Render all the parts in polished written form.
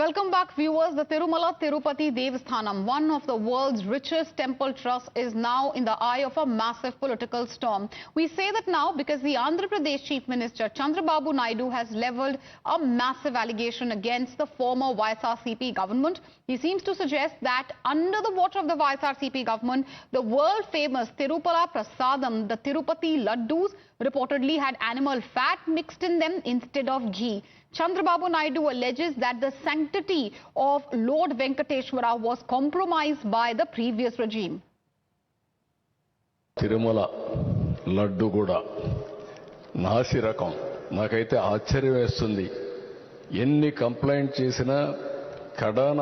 Welcome back, viewers. The Tirumala Tirupati Devasthanam, one of the world's richest temple trusts, is now in the eye of a massive political storm. We say that now because the Andhra Pradesh Chief Minister Chandrababu Naidu has levelled a massive allegation against the former YSRCP government. He seems to suggest that under the watch of the YSRCP government, the world-famous Tirupala Prasadam, the Tirupati laddus, reportedly had animal fat mixed in them instead of ghee. Chandrababu Naidu alleges that the sanctity of Lord Venkateshwara was compromised by the previous regime. Tirumala laddu kuda nasi rakam nakaithe ఆశ్చర్యం వేస్తుంది. ఎన్ని complaint చేసినా కడాన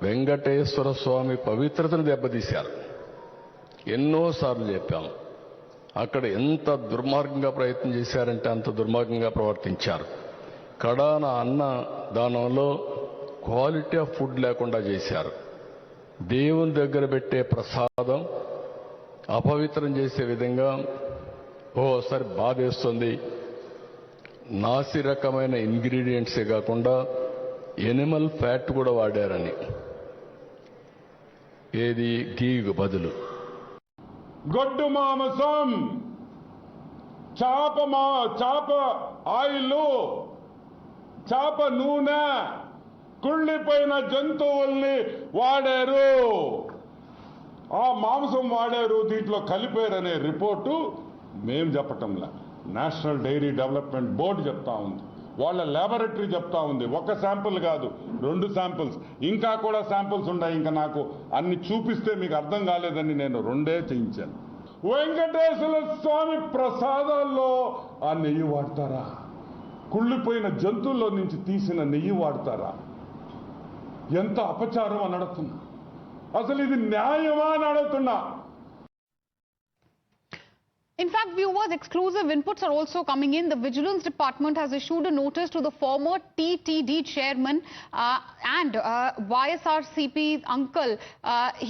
వెంకటేశ్వర స్వామి పవిత్రతను దెబ్బతీశారు. ఎన్నోసార్లు చెప్పాము. అక్కడ ఎంత దుర్మార్గంగా ప్రయత్నం చేశారంటే అంత దుర్మార్గంగా ప్రవర్తించారు. కడాన అన్న దానంలో క్వాలిటీ ఆఫ్ ఫుడ్ లేకుండా చేశారు. దేవుని దగ్గర పెట్టే ప్రసాదం అపవిత్రం చేసే విధంగా ఓసారి బాధేస్తుంది. నాసి రకమైన ఇంగ్రీడియంట్సే కాకుండా ఎనిమల్ ఫ్యాట్ కూడా వాడారని, ఏది ఘీకు బదులు. గొడ్డు మాంసం, చాప ఆయిల్, చాప నూనె, కుళ్ళిపోయిన జంతువుల్ని వాడారు. ఆ మాంసం వాడారు, దీంట్లో కలిపారనే రిపోర్టు మేం చెప్పటంలా, నేషనల్ డైరీ డెవలప్మెంట్ బోర్డు చెప్తా ఉంది. వాళ్ళ ల్యాబొరేటరీ చెప్తా ఉంది. ఒక శాంపుల్ కాదు, 2 శాంపుల్స్, ఇంకా కూడా శాంపుల్స్ ఉన్నాయి. ఇంకా నాకు అన్ని చూపిస్తే మీకు అర్థం కాలేదని నేను 2 చేయించాను. వెంకటేశ్వర స్వామి ప్రసాదాల్లో ఆ నెయ్యి వాడతారా? కుళ్ళిపోయిన జంతువుల్లో నుంచి తీసిన నెయ్యి వాడతారా? ఎంత అపచారం అని అడుగుతున్నా. అసలు ఇది న్యాయమా అని అడుగుతున్నా. In fact, viewers, exclusive inputs are also coming in. The Vigilance Department has issued a notice to the former TTD chairman and YSRCP uncle.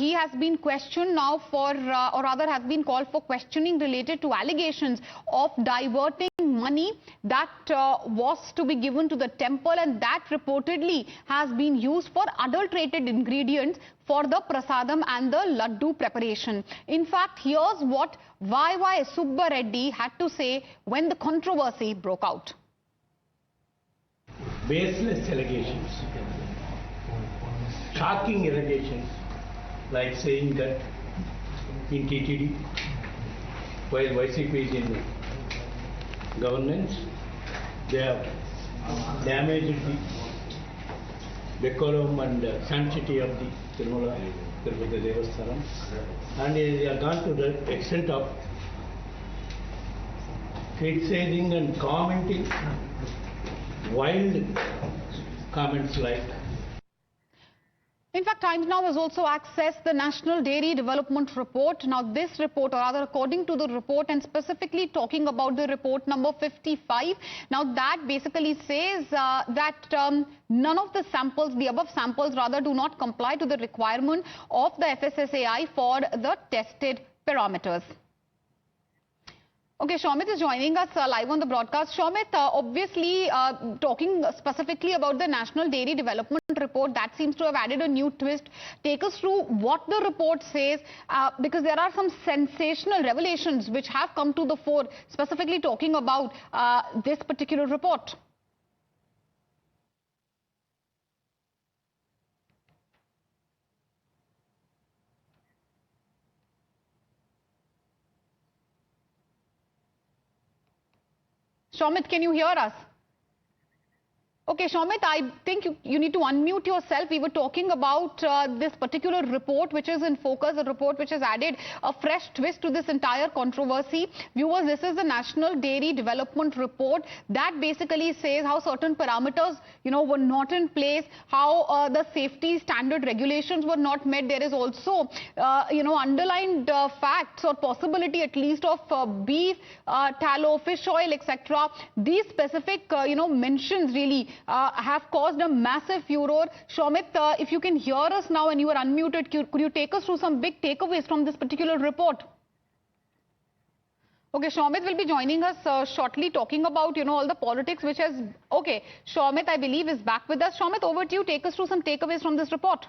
He has been questioned now for, or rather has been called for questioning related to allegations of diverting money that was to be given to the temple, and that reportedly has been used for adulterated ingredients for the prasadam and the laddu preparation. In fact, here's what Y.Y. Subba Reddy had to say when the controversy broke out. Baseless allegations, shocking allegations, like saying that in TTD, while YCP is in governance, they have damaged the decorum and sanctity of the Tirumala Tirupati Devasthanam, and they have gone to the extent of criticizing and commenting wild comments like. In fact, Times Now has also accessed the National Dairy Development Report. Now, this report, or rather according to the report, and specifically talking about the report number 55, now that basically says that none of the samples, the above samples rather, do not comply to the requirement of the FSSAI for the tested parameters. Okay, Shomit is joining us live on the broadcast. Shomit, obviously talking specifically about the National Dairy Development Report, that seems to have added a new twist. Take us through what the report says, because there are some sensational revelations which have come to the fore, specifically talking about this particular report. Shomit, can you hear us? Okay, Shomit, I think you need to unmute yourself. We were talking about this particular report which is in focus, a report which has added a fresh twist to this entire controversy. Viewers, this is the National Dairy Development Report that basically says how certain parameters, were not in place, how the safety standard regulations were not met. There is also, underlined facts or possibility at least of beef, tallow, fish oil, etc. These specific, mentions really have caused a massive furor. Shomit, if you can hear us now and you are unmuted, could you take us through some big takeaways from this particular report? Okay, Shomit will be joining us shortly, talking about, all the politics which has... Okay, Shomit, I believe, is back with us. Shomit, over to you. Take us through some takeaways from this report.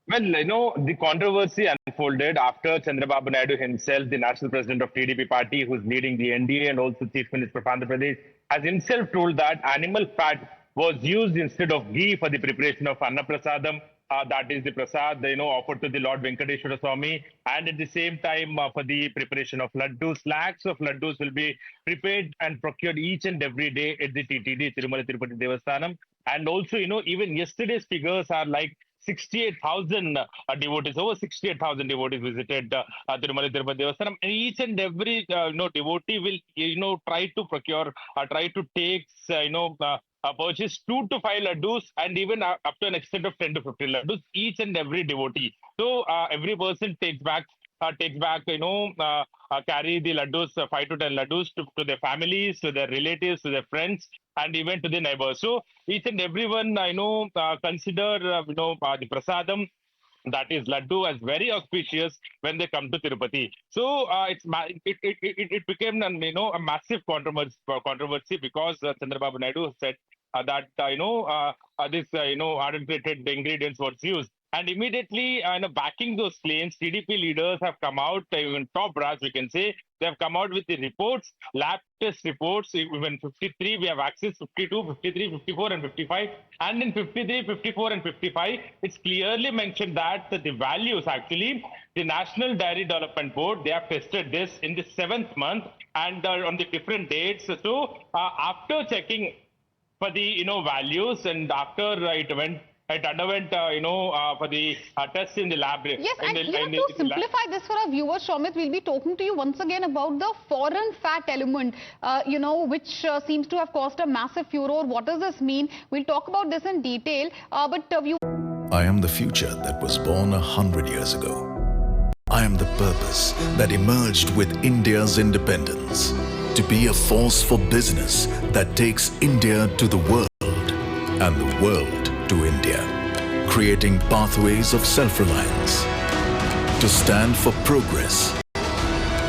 Well, the controversy unfolded after Chandrababu Naidu himself, the national president of TDP party, who's leading the NDA and also Chief Minister of Andhra Pradesh, has himself told that animal fat was used instead of ghee for the preparation of Anna Prasadam. That is the Prasad, offered to the Lord Venkateshwara Swami. And at the same time, for the preparation of laddus, lakhs of laddus will be prepared and procured each and every day at the TTD, Tirupati Devasthanam. And also, even yesterday's figures are like 68,000 devotees, over 68,000 devotees visited Tirupati Devasthanam. And each and every devotee will, try to procure, try to take, purchase 2 to 5 laddus, and even up to an extent of 10 to 15 laddus, each and every devotee. So every person takes back, carry the laddus, 5 to 10 laddus to their families, to their relatives, to their friends, and even to the neighbors. So each and everyone, consider, the prasadam, that is laddu, as very auspicious when they come to Tirupati. So it became a massive controversy because Chandrababu Naidu said that this adulterated ingredients was used. And immediately, backing those claims, TDP leaders have come out, even top brass, we can say, they have come out with the reports, lab test reports, even 53, we have access, 52, 53, 54, and 55. And in 53, 54, and 55, it's clearly mentioned that the values, actually, the National Dairy Development Board, they have tested this in the 7th month and on the different dates. So after checking for the, values, and after it underwent, for the test in the lab. Yes, and to simplify this for our viewers, Shomit, we'll be talking to you once again about the foreign fat element, which seems to have caused a massive furor. What does this mean? We'll talk about this in detail, I am the future that was born 100 years ago. I am the purpose that emerged with India's independence, to be a force for business that takes India to the world and the world to India, creating pathways of self-reliance, to stand for progress,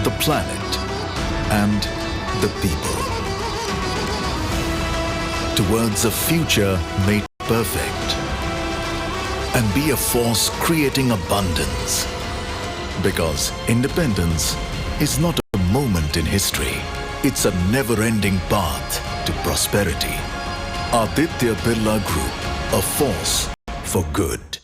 the planet, and the people, towards a future made perfect, and be a force creating abundance, because independence is not a moment in history, it's a never-ending path to prosperity. Aditya Birla Group, a force for good.